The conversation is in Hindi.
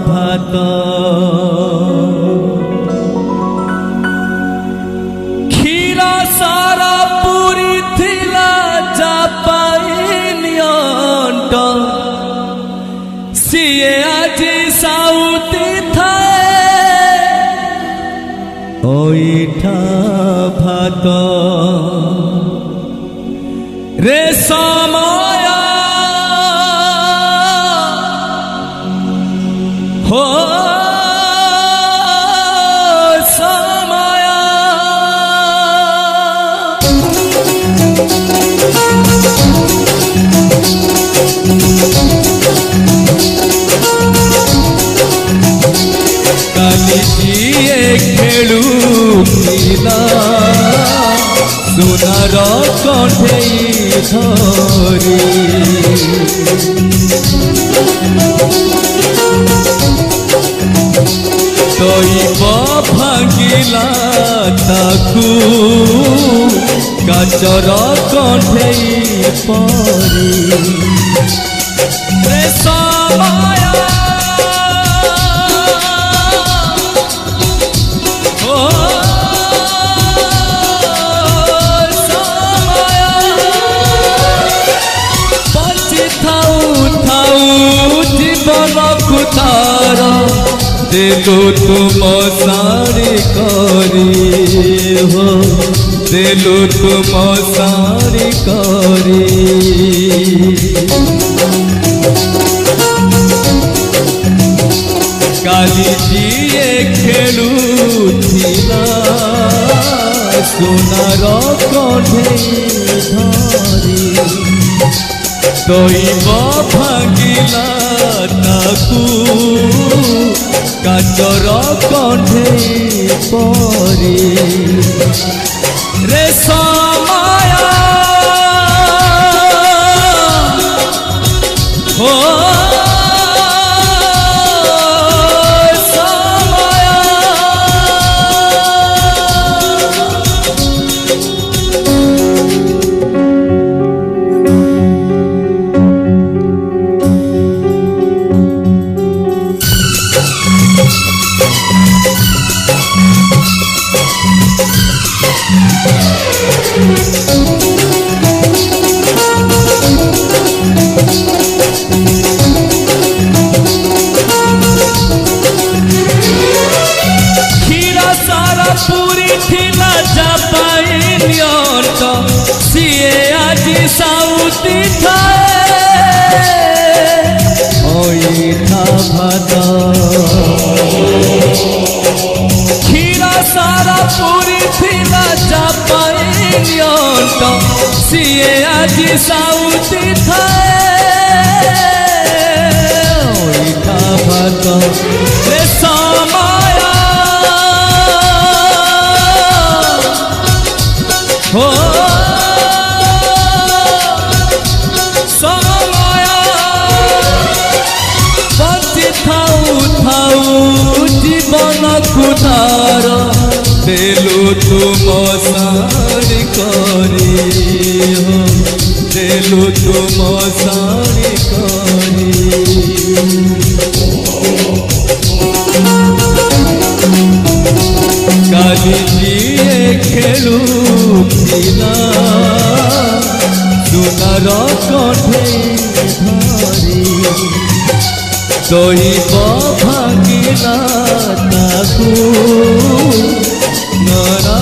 भात क्षीरा सारा पूरी थिला जापाइनियंट सीए आजी साउती थाए ओइठा भात रे समय हो समय काली जिए खेलू पिला सुनार कंठे धरी तोइब भांगिला ताकू काचर कंठे परी रे समय ओ समय बंची थाऊ थाऊ जीवन कुतार दिलु तुम सारी करी हो दिलु तुम सारी करी काली जिए खेलू थिला सुनार कंठे धरी तोइब भांगिला ताकू काचर कंठे परी रे समय हो पूरी थिला जापाइनियंट सीए आजी साउती थाए ओइठा भात क्षीरा सारा पूरी थिला जापाइनियंट सीए आजी साउती थाए ओइठा भात रे समय हो समय बंची थाऊ थाऊ जीवन कुतार दिलु तुम सारी करी हो दिलु तुम सारी करी काली जिए खेलू पिला सुनार कंठे धरी तोइब भांगिला ताकू नरा